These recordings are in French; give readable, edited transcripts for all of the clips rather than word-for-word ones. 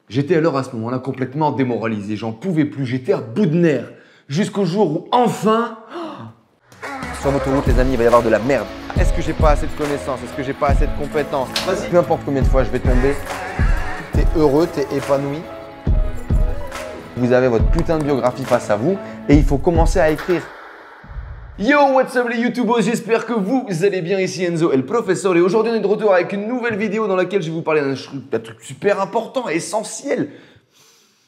J'étais alors à ce moment-là complètement démoralisé, j'en pouvais plus, j'étais à bout de nerfs. Jusqu'au jour où enfin… Sur l'autoroute, les amis, il va y avoir de la merde. Est-ce que j'ai pas assez de connaissances? Est-ce que j'ai pas assez de compétences? Peu importe combien de fois je vais tomber, t'es heureux, t'es épanoui. Vous avez votre putain de biographie face à vous et il faut commencer à écrire. Yo, what's up les youtubers, j'espère que vous allez bien, ici Enzo El Professeur et aujourd'hui on est de retour avec une nouvelle vidéo dans laquelle je vais vous parler d'un truc super important, essentiel,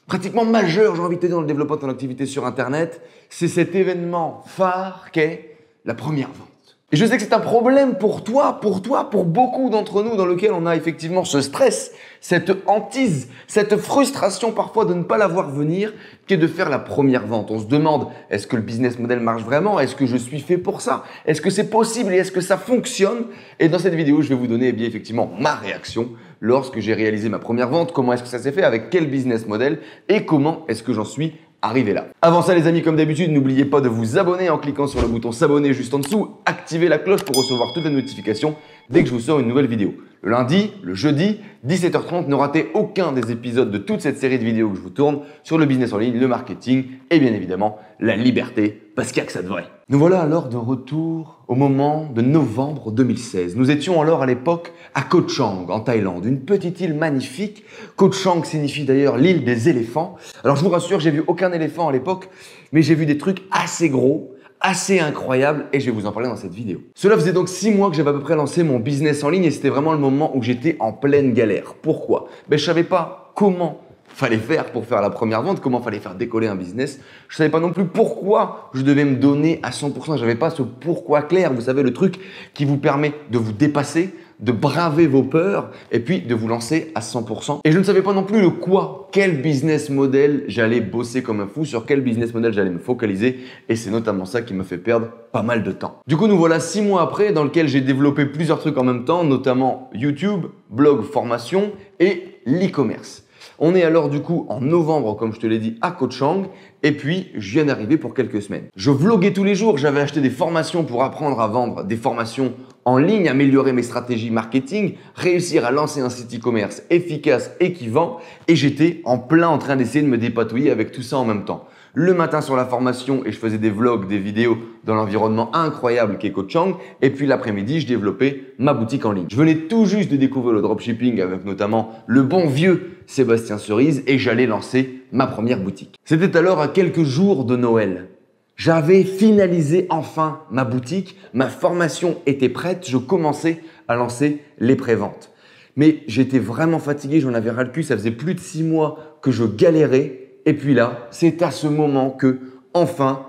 pratiquement majeur, j'ai envie de te dire, dans le développement de ton activité sur internet. C'est cet événement phare qu'est la première vente. Et je sais que c'est un problème pour toi, pour beaucoup d'entre nous dans lequel on a effectivement ce stress, cette hantise, cette frustration parfois de ne pas la voir venir, qu'est de faire la première vente. On se demande, est-ce que le business model marche vraiment? Est-ce que je suis fait pour ça? Est-ce que c'est possible et est-ce que ça fonctionne? Et dans cette vidéo, je vais vous donner eh bien, effectivement ma réaction lorsque j'ai réalisé ma première vente, comment est-ce que ça s'est fait, avec quel business model et comment est-ce que j'en suis arrivé là. Avant ça les amis, comme d'habitude, n'oubliez pas de vous abonner en cliquant sur le bouton s'abonner juste en dessous, activez la cloche pour recevoir toutes les notifications dès que je vous sors une nouvelle vidéo. Le lundi, le jeudi, 17h30, ne ratez aucun des épisodes de toute cette série de vidéos que je vous tourne sur le business en ligne, le marketing et bien évidemment la liberté, parce qu'il n'y a que ça de vrai. Nous voilà alors de retour au moment de novembre 2016. Nous étions alors à l'époque à Koh Chang, en Thaïlande, une petite île magnifique. Koh Chang signifie d'ailleurs l'île des éléphants. Alors je vous rassure, j'ai vu aucun éléphant à l'époque, mais j'ai vu des trucs assez gros, assez incroyable et je vais vous en parler dans cette vidéo. Cela faisait donc 6 mois que j'avais à peu près lancé mon business en ligne et c'était vraiment le moment où j'étais en pleine galère. Pourquoi? Je savais pas comment fallait faire pour faire la première vente, comment fallait faire décoller un business. Je savais pas non plus pourquoi je devais me donner à 100%. J'avais pas ce pourquoi clair. Vous savez, le truc qui vous permet de vous dépasser, de braver vos peurs et puis de vous lancer à 100%. Et je ne savais pas non plus le quoi, quel business model j'allais bosser comme un fou, sur quel business model j'allais me focaliser et c'est notamment ça qui me fait perdre pas mal de temps. Du coup, nous voilà 6 mois après dans lequel j'ai développé plusieurs trucs en même temps, notamment YouTube, blog, formation et l'e-commerce. On est alors du coup en novembre, comme je te l'ai dit, à Koh Chang et puis je viens d'arriver pour quelques semaines. Je vloguais tous les jours, j'avais acheté des formations pour apprendre à vendre, des formations en ligne, améliorer mes stratégies marketing, réussir à lancer un site e-commerce efficace et qui vend et j'étais en plein en train d'essayer de me dépatouiller avec tout ça en même temps. Le matin sur la formation et je faisais des vlogs, des vidéos dans l'environnement incroyable qu'est Koh Chang et puis l'après-midi, je développais ma boutique en ligne. Je venais tout juste de découvrir le dropshipping avec notamment le bon vieux Sébastien Cerise et j'allais lancer ma première boutique. C'était alors à quelques jours de Noël. J'avais finalisé enfin ma boutique, ma formation était prête, je commençais à lancer les préventes. Mais j'étais vraiment fatigué, j'en avais ras le cul, ça faisait plus de 6 mois que je galérais. Et puis là, c'est à ce moment que, enfin,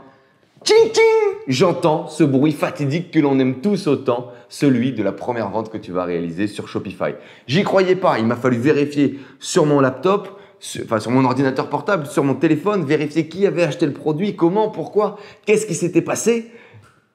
tching tching, j'entends ce bruit fatidique que l'on aime tous autant, celui de la première vente que tu vas réaliser sur Shopify. J'y croyais pas, il m'a fallu vérifier sur mon laptop, sur mon ordinateur portable, sur mon téléphone, vérifier qui avait acheté le produit, comment, pourquoi, qu'est-ce qui s'était passé.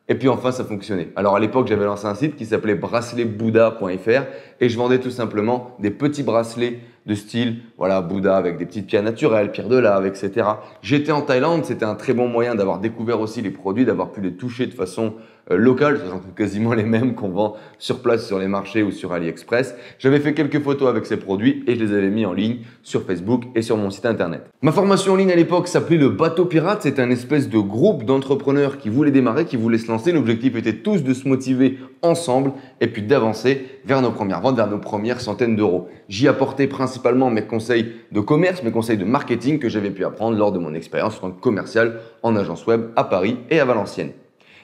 Et puis enfin, ça fonctionnait. Alors à l'époque, j'avais lancé un site qui s'appelait braceletbouddha.fr et je vendais tout simplement des petits bracelets de style, voilà, Bouddha avec des petites pierres naturelles, pierres de lave, etc. J'étais en Thaïlande, c'était un très bon moyen d'avoir découvert aussi les produits, d'avoir pu les toucher de façon locale, sachant que quasiment les mêmes qu'on vend sur place sur les marchés ou sur AliExpress. J'avais fait quelques photos avec ces produits et je les avais mis en ligne sur Facebook et sur mon site internet. Ma formation en ligne à l'époque s'appelait le Bateau Pirate. C'était un espèce de groupe d'entrepreneurs qui voulaient démarrer, qui voulaient se lancer. L'objectif était tous de se motiver ensemble et puis d'avancer vers nos premières ventes, vers nos premières centaines d'euros. J'y apportais principalement mes conseils de commerce, mes conseils de marketing que j'avais pu apprendre lors de mon expérience en tant que commercial en agence web à Paris et à Valenciennes.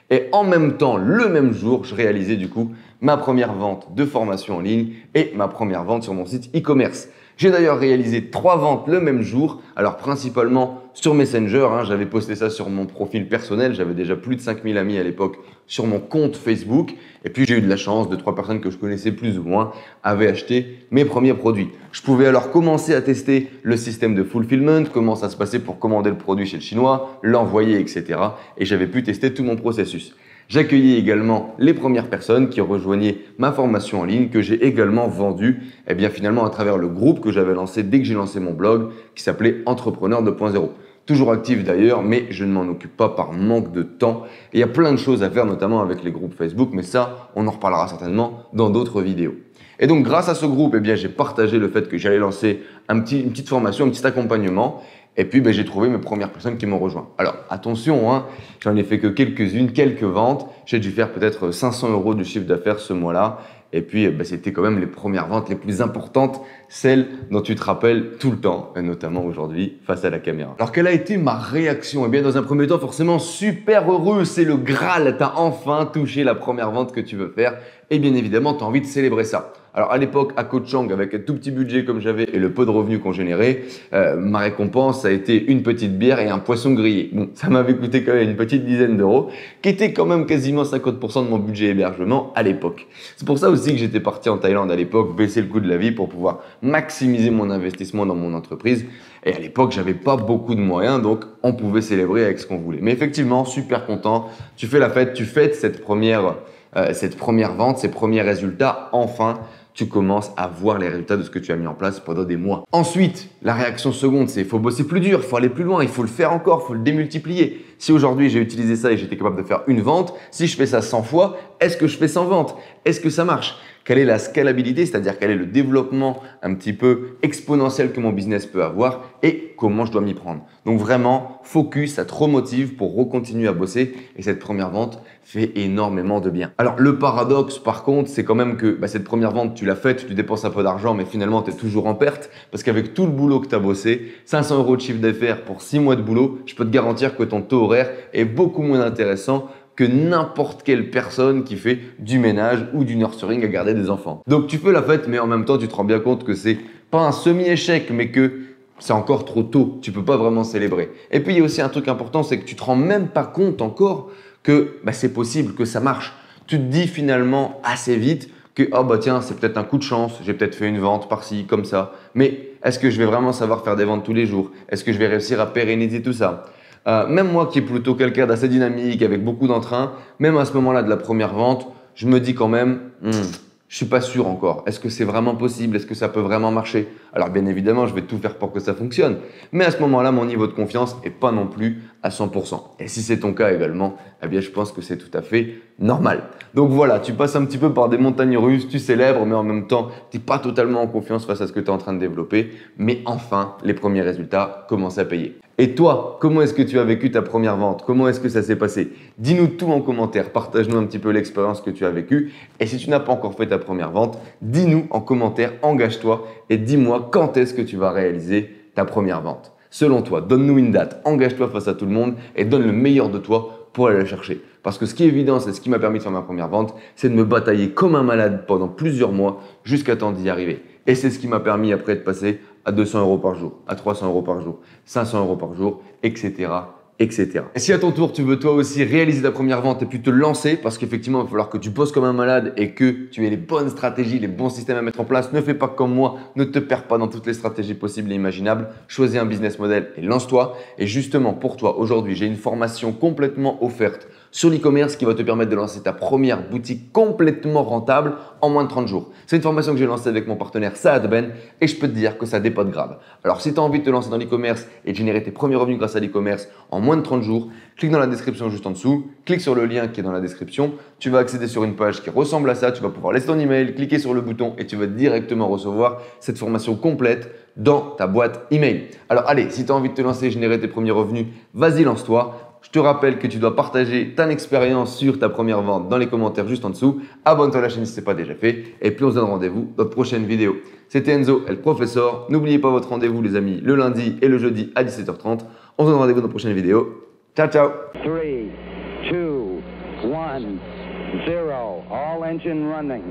Et en même temps, le même jour, je réalisais du coup ma première vente de formation en ligne et ma première vente sur mon site e-commerce. J'ai d'ailleurs réalisé 3 ventes le même jour, alors principalement sur Messenger, j'avais posté ça sur mon profil personnel, j'avais déjà plus de 5000 amis à l'époque sur mon compte Facebook et puis j'ai eu de la chance, 2-3 personnes que je connaissais plus ou moins avaient acheté mes premiers produits. Je pouvais alors commencer à tester le système de fulfillment, comment ça se passait pour commander le produit chez le chinois, l'envoyer, etc. Et j'avais pu tester tout mon processus. J'accueillais également les premières personnes qui rejoignaient ma formation en ligne que j'ai également vendue finalement à travers le groupe que j'avais lancé dès que j'ai lancé mon blog qui s'appelait Entrepreneur 2.0. toujours actif d'ailleurs, mais je ne m'en occupe pas par manque de temps. Et il y a plein de choses à faire, notamment avec les groupes Facebook, mais ça, on en reparlera certainement dans d'autres vidéos. Et donc, grâce à ce groupe, eh bien, j'ai partagé le fait que j'allais lancer une petite formation, un petit accompagnement. Et puis, j'ai trouvé mes premières personnes qui m'ont rejoint. Alors, attention, hein, j'en ai fait que quelques-unes, quelques ventes. J'ai dû faire peut-être 500 € de chiffre d'affaires ce mois-là. Et puis, c'était quand même les premières ventes les plus importantes, celles dont tu te rappelles tout le temps, et notamment aujourd'hui face à la caméra. Alors, quelle a été ma réaction? Eh bien, dans un premier temps, forcément, super heureux, c'est le Graal, tu as enfin touché la première vente que tu veux faire. Et bien évidemment, tu as envie de célébrer ça. Alors, à l'époque, à Koh Chang, avec un tout petit budget comme j'avais et le peu de revenus qu'on générait, ma récompense a été une petite bière et un poisson grillé. Bon, ça m'avait coûté quand même une petite dizaine d'euros, qui était quand même quasiment 50% de mon budget hébergement à l'époque. C'est pour ça aussi que j'étais parti en Thaïlande à l'époque, baisser le coût de la vie pour pouvoir maximiser mon investissement dans mon entreprise. Et à l'époque, j'avais pas beaucoup de moyens, donc on pouvait célébrer avec ce qu'on voulait. Mais effectivement, super content. Tu fais la fête, tu fêtes cette première vente, ces premiers résultats. Enfin, tu commences à voir les résultats de ce que tu as mis en place pendant des mois. Ensuite, la réaction seconde, c'est il faut bosser plus dur, il faut aller plus loin, il faut le faire encore, il faut le démultiplier. Si aujourd'hui j'ai utilisé ça et j'étais capable de faire une vente, si je fais ça 100 fois, est-ce que je fais 100 ventes? Est-ce que ça marche? Quelle est la scalabilité, c'est-à-dire quel est le développement un petit peu exponentiel que mon business peut avoir et comment je dois m'y prendre. Donc vraiment, focus, ça te remotive pour recontinuer à bosser et cette première vente fait énormément de bien. Alors le paradoxe par contre, c'est quand même que cette première vente, tu l'as faite, tu dépenses un peu d'argent mais finalement tu es toujours en perte parce qu'avec tout le boulot que tu as bossé, 500 € de chiffre d'affaires pour 6 mois de boulot, je peux te garantir que ton taux horaire est beaucoup moins intéressant que n'importe quelle personne qui fait du ménage ou du nurturing à garder des enfants. Donc tu fais la fête, mais en même temps tu te rends bien compte que c'est pas un semi-échec, mais que c'est encore trop tôt. Tu peux pas vraiment célébrer. Et puis il y a aussi un truc important, c'est que tu te rends même pas compte encore que c'est possible, que ça marche. Tu te dis finalement assez vite que tiens, c'est peut-être un coup de chance, j'ai peut-être fait une vente par-ci, comme ça. Mais est-ce que je vais vraiment savoir faire des ventes tous les jours? Est-ce que je vais réussir à pérenniser tout ça? Même moi qui est plutôt quelqu'un d'assez dynamique, avec beaucoup d'entrain, même à ce moment-là de la première vente, je me dis quand même, je suis pas sûr encore. Est-ce que c'est vraiment possible? Est-ce que ça peut vraiment marcher? Alors bien évidemment, je vais tout faire pour que ça fonctionne. Mais à ce moment-là, mon niveau de confiance est pas non plus à 100%. Et si c'est ton cas également, eh bien je pense que c'est tout à fait normal. Donc voilà, tu passes un petit peu par des montagnes russes, tu célèbres, mais en même temps, tu n'es pas totalement en confiance face à ce que tu es en train de développer. Mais enfin, les premiers résultats commencent à payer. Et toi, comment est-ce que tu as vécu ta première vente? Comment est-ce que ça s'est passé? Dis-nous tout en commentaire, partage-nous un petit peu l'expérience que tu as vécue. Et si tu n'as pas encore fait ta première vente, dis-nous en commentaire, engage-toi et dis-moi quand est-ce que tu vas réaliser ta première vente. Selon toi, donne-nous une date, engage-toi face à tout le monde et donne le meilleur de toi pour aller la chercher. Parce que ce qui est évident, c'est ce qui m'a permis de faire ma première vente, c'est de me batailler comme un malade pendant plusieurs mois jusqu'à temps d'y arriver. Et c'est ce qui m'a permis après de passer à 200 € par jour, à 300 € par jour, 500 € par jour, etc. etc. Et si à ton tour, tu veux toi aussi réaliser ta première vente et puis te lancer, parce qu'effectivement, il va falloir que tu bosses comme un malade et que tu aies les bonnes stratégies, les bons systèmes à mettre en place, ne fais pas comme moi, ne te perds pas dans toutes les stratégies possibles et imaginables, choisis un business model et lance-toi. Et justement, pour toi, aujourd'hui, j'ai une formation complètement offerte sur l'e-commerce qui va te permettre de lancer ta première boutique complètement rentable en moins de 30 jours. C'est une formation que j'ai lancée avec mon partenaire Saad Ben et je peux te dire que ça dépote grave. Alors si tu as envie de te lancer dans l'e-commerce et de générer tes premiers revenus grâce à l'e-commerce en moins de 30 jours, clique dans la description juste en dessous, clique sur le lien qui est dans la description, tu vas accéder sur une page qui ressemble à ça, tu vas pouvoir laisser ton email, cliquer sur le bouton et tu vas directement recevoir cette formation complète dans ta boîte email. Alors allez, si tu as envie de te lancer et générer tes premiers revenus, vas-y, lance-toi. Je te rappelle que tu dois partager ta expérience sur ta première vente dans les commentaires juste en dessous. Abonne-toi à la chaîne si ce n'est pas déjà fait. Et puis on se donne rendez-vous dans de prochaines vidéos. C'était Enzo, El Professor. N'oubliez pas votre rendez-vous les amis, le lundi et le jeudi à 17h30. On se donne rendez-vous dans de prochaines vidéos. Ciao, ciao. 3, 2, 1, 0. All engine running.